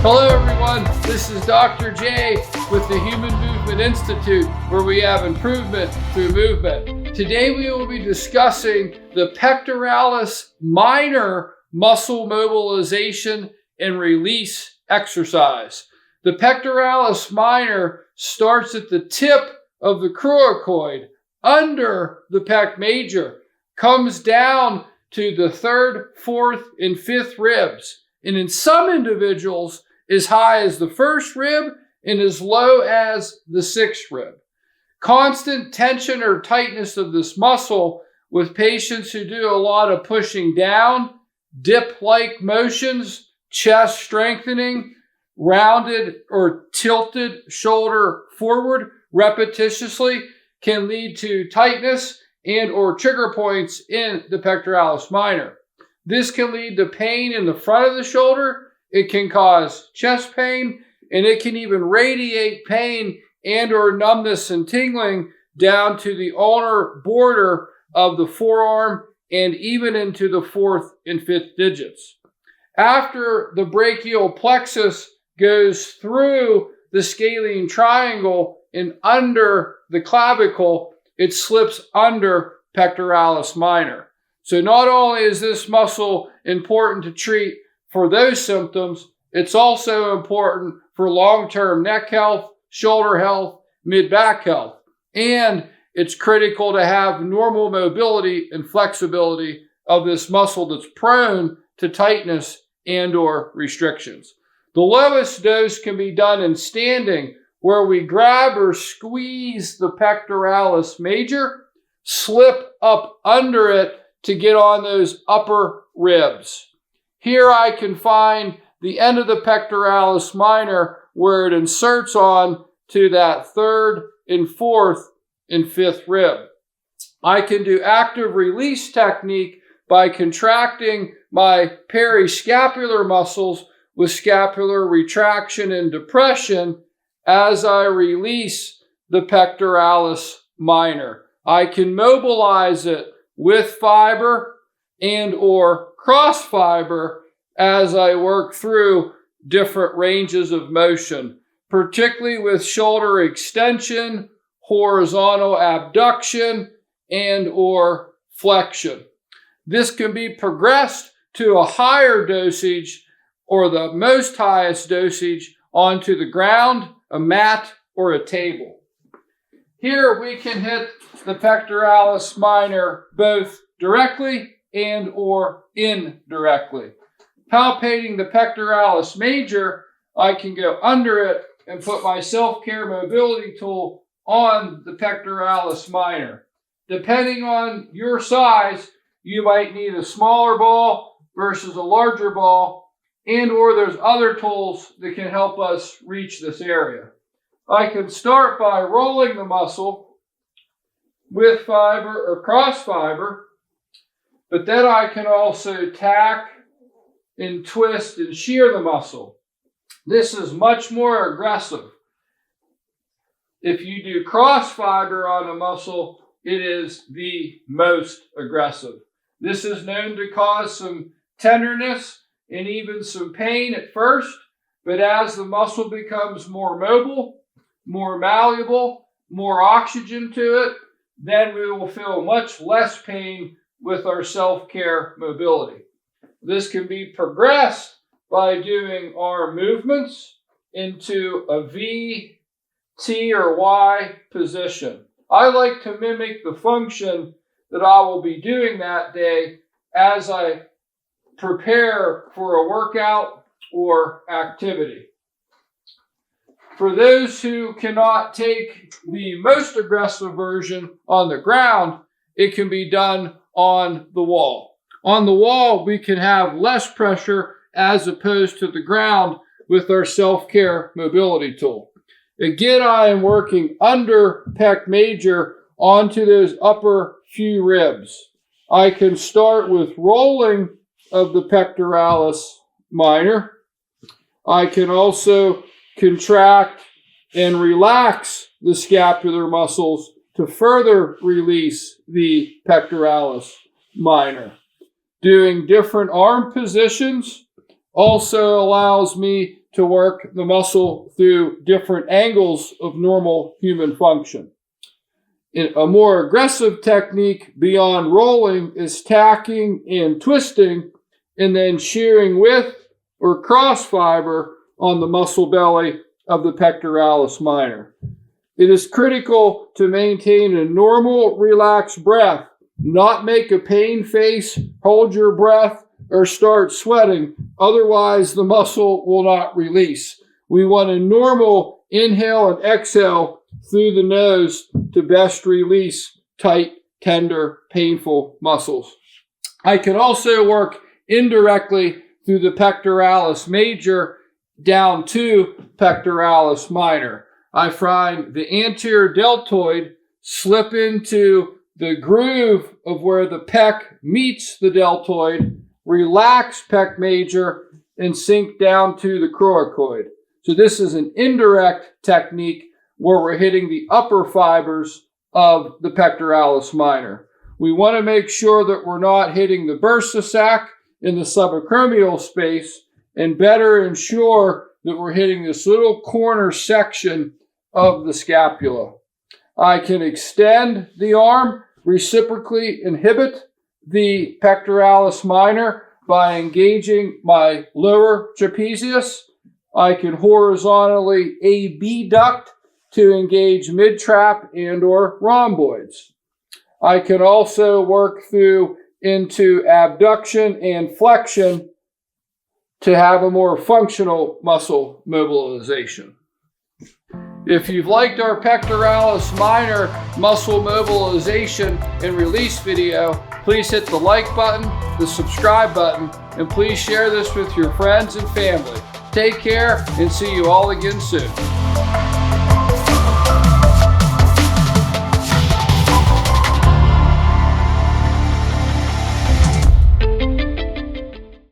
Hello everyone, this is Dr. J with the Human Movement Institute, where we have improvement through movement. Today we will be discussing the pectoralis minor muscle mobilization and release exercise. The pectoralis minor starts at the tip of the coracoid under the pec major, comes down to the third, fourth, and fifth ribs, and in some individuals as high as the first rib and as low as the sixth rib. Constant tension or tightness of this muscle with patients who do a lot of pushing down, dip-like motions, chest strengthening, rounded or tilted shoulder forward repetitiously can lead to tightness and or trigger points in the pectoralis minor. This can lead to pain in the front of the shoulder. It can cause chest pain, and it can even radiate pain and or numbness and tingling down to the ulnar border of the forearm and even into the fourth and fifth digits. After the brachial plexus goes through the scalene triangle and under the clavicle, it slips under pectoralis minor. So not only is this muscle important to treat for those symptoms, it's also important for long-term neck health, shoulder health, mid-back health. And it's critical to have normal mobility and flexibility of this muscle that's prone to tightness and or restrictions. The lowest dose can be done in standing, where we grab or squeeze the pectoralis major, slip up under it to get on those upper ribs. Here I can find the end of the pectoralis minor where it inserts on to that third and fourth and fifth rib. I can do active release technique by contracting my periscapular muscles with scapular retraction and depression as I release the pectoralis minor. I can mobilize it with fiber and or cross fiber as I work through different ranges of motion, particularly with shoulder extension, horizontal abduction, and or flexion. This can be progressed to a higher dosage or the most highest dosage onto the ground, a mat, or a table. Here we can hit the pectoralis minor both directly and or indirectly. Palpating the pectoralis major, I can go under it and put my self-care mobility tool on the pectoralis minor. Depending on your size, you might need a smaller ball versus a larger ball, and or there's other tools that can help us reach this area. I can start by rolling the muscle with fiber or cross fiber, but then I can also tack and twist and shear the muscle. This is much more aggressive. If you do cross fiber on a muscle, it is the most aggressive. This is known to cause some tenderness and even some pain at first, but as the muscle becomes more mobile, more malleable, more oxygen to it, then we will feel much less pain with our self-care mobility. This can be progressed by doing arm movements into a V, T, or Y position. I like to mimic the function that I will be doing that day as I prepare for a workout or activity. For those who cannot take the most aggressive version on the ground, it can be done on the wall. On the wall, we can have less pressure as opposed to the ground with our self-care mobility tool. Again, I am working under pec major onto those upper few ribs. I can start with rolling of the pectoralis minor. I can also contract and relax the scapular muscles to further release the pectoralis minor. Doing different arm positions also allows me to work the muscle through different angles of normal human function. A more aggressive technique beyond rolling is tacking and twisting and then shearing with or cross fiber on the muscle belly of the pectoralis minor. It is critical to maintain a normal, relaxed breath, not make a pain face, hold your breath, or start sweating. Otherwise, the muscle will not release. We want a normal inhale and exhale through the nose to best release tight, tender, painful muscles. I can also work indirectly through the pectoralis major down to pectoralis minor. I find the anterior deltoid slip into the groove of where the pec meets the deltoid, relax pec major, and sink down to the coracoid. So this is an indirect technique where we're hitting the upper fibers of the pectoralis minor. We want to make sure that we're not hitting the bursa sac in the subacromial space, and better ensure that we're hitting this little corner section of the scapula. I can extend the arm, reciprocally inhibit the pectoralis minor by engaging my lower trapezius. I can horizontally abduct to engage mid-trap and or rhomboids. I can also work through into abduction and flexion to have a more functional muscle mobilization. If you've liked our pectoralis minor muscle mobilization and release video, please hit the like button, the subscribe button, and please share this with your friends and family. Take care and see you all again soon.